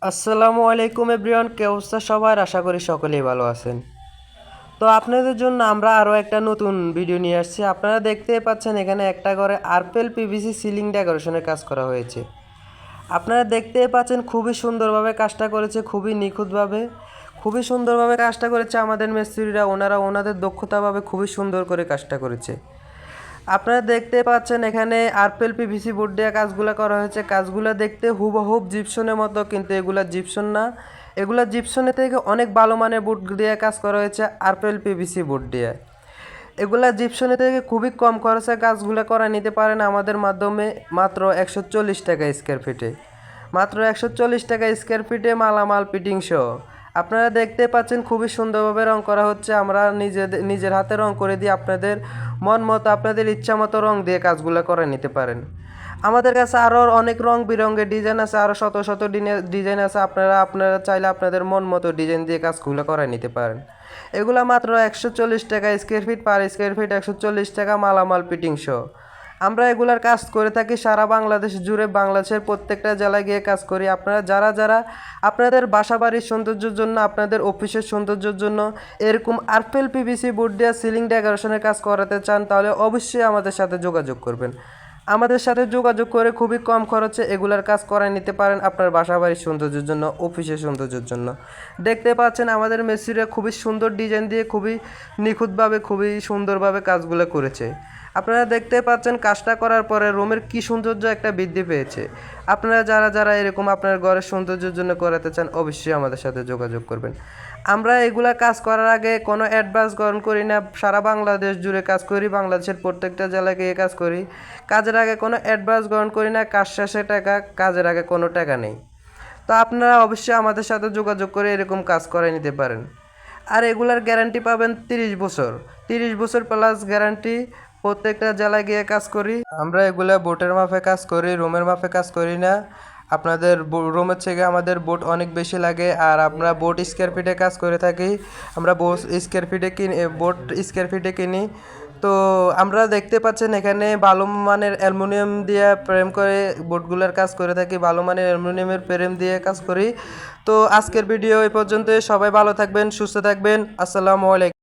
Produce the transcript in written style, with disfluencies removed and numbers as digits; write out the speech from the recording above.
আসসালামু আলাইকুম এভরিওয়ান, কে অবস্থা সবার? আশা করি সকলেই ভালো আছেন। তো আপনাদের জন্য আমরা আরও একটা নতুন ভিডিও নিয়ে আসছি। আপনারা দেখতেই পাচ্ছেন এখানে একটা ঘরে আরপেল পিভিসি সিলিং ডেকোরেশনের কাজ করা হয়েছে। আপনারা দেখতেই পাচ্ছেন খুবই সুন্দরভাবে কাজটা করেছে, খুবই নিখুঁতভাবে, খুবই সুন্দরভাবে কাজটা করেছে আমাদের মিস্ত্রিরা। ওনারা ওনাদের দক্ষতাভাবে খুবই সুন্দর করে কাজটা করেছে। আপনারা দেখতে পাচ্ছেন এখানে আরপেল পিভিসি বোর্ড দিয়ে কাজগুলো করা হয়েছে। কাজগুলো দেখতে হুবহুব জিপসনের মতো, কিন্তু এগুলা জিপসন না। এগুলা জিপসনের থেকে অনেক ভালো মানের বোর্ড দিয়ে কাজ করা হয়েছে আরপেল পিভিসি বোর্ড দিয়ে। এগুলা জিপসনের থেকে খুবই কম খরচে কাজগুলো করা নিতে পারেন আমাদের মাধ্যমে, মাত্র 140 টাকা স্কোয়ার ফিটে। মাত্র 140 টাকা স্কোয়ার ফিটে মালামাল ফিটিং সহ। আপনারা দেখতে পাচ্ছেন খুবই সুন্দরভাবে রং করা হচ্ছে। আমরা নিজের হাতে রং করে দিয়ে আপনাদের মন মতো, আপনাদের ইচ্ছা মতো রং দিয়ে কাজগুলো করে নিতে পারেন। আমাদের কাছে আরও অনেক রং বেরঙের ডিজাইন আছে, আরও শত শত ডিজাইন আছে। আপনারা চাইলে আপনাদের মন মতো ডিজাইন দিয়ে কাজগুলো করে নিতে পারেন। এগুলা মাত্র 140 টাকা square feet, per square feet 140 টাকা মালামাল ফিটিং সহ। আমরা এগুলার কাজ করে থাকি সারা বাংলাদেশ জুড়ে, বাংলাদেশের প্রত্যেকটা জেলায় গিয়ে কাজ করি। আপনারা যারা আপনাদের বাসা বাড়ির সৌন্দর্যের জন্য, আপনাদের অফিসের সৌন্দর্যের জন্য এরকম আরপেল পিভিসি বোর্ড দিয়ে সিলিং ডেকোরেশনের কাজ করাতে চান, তাহলে অবশ্যই আমাদের সাথে যোগাযোগ করবেন। আমাদের সাথে যোগাযোগ করে খুবই কম খরচে এগুলার কাজ করায় নিতে পারেন আপনার বাসা বাড়ির সৌন্দর্যের জন্য, অফিসের সৌন্দর্যের জন্য। দেখতে পাচ্ছেন আমাদের মিস্ত্রিরা খুবই সুন্দর ডিজাইন দিয়ে, খুবই নিখুঁতভাবে, খুবই সুন্দরভাবে কাজগুলো করেছে। আপনারা দেখতে পাচ্ছেন কাজটা করার পরে রুমের কি সৌন্দর্য একটা বৃদ্ধি পেয়েছে। আপনারা যারা এরকম আপনার ঘরের সৌন্দর্যের জন্য করাতে চান, অবশ্যই আমাদের সাথে যোগাযোগ করবেন। আমরা এগুলা কাজ করার আগে কোনো অ্যাডভান্স গ্রহণ করি না। সারা বাংলাদেশ জুড়ে কাজ করি, বাংলাদেশের প্রত্যেকটা জেলায় গিয়ে কাজ করি। কাজের আগে কোনো অ্যাডভান্স গ্রহণ করি না, কাজ শেষে টাকা, কাজের আগে কোনো টাকা নেই। তো আপনারা অবশ্যই আমাদের সাথে যোগাযোগ করে এরকম কাজ করে নিতে পারেন। আর এগুলার গ্যারান্টি পাবেন 30 বছর, 30 বছর প্লাস গ্যারান্টি। প্রত্যেকটা জেলায় গিয়ে কাজ করি আমরা। এগুলা বোটের মাপে কাজ করি, রুমের মাপে কাজ করি না। আপনাদের রুমের থেকে আমাদের বোট অনেক বেশি লাগে। আর আমরা বোট স্কোয়ার ফিটে কাজ করে থাকি। আমরা বোট স্কোয়ার ফিটে কিনি। তো আমরা দেখতে পাচ্ছেন এখানে ভালো মানের অ্যালুমিনিয়াম দিয়ে ফ্রেম করে বোটগুলোর কাজ করে থাকি, ভালো মানের অ্যালুমিনিয়ামের ফ্রেম দিয়ে কাজ করি। তো আজকের ভিডিও এই পর্যন্ত। সবাই ভালো থাকবেন, সুস্থ থাকবেন। আসসালামু আলাইকুম।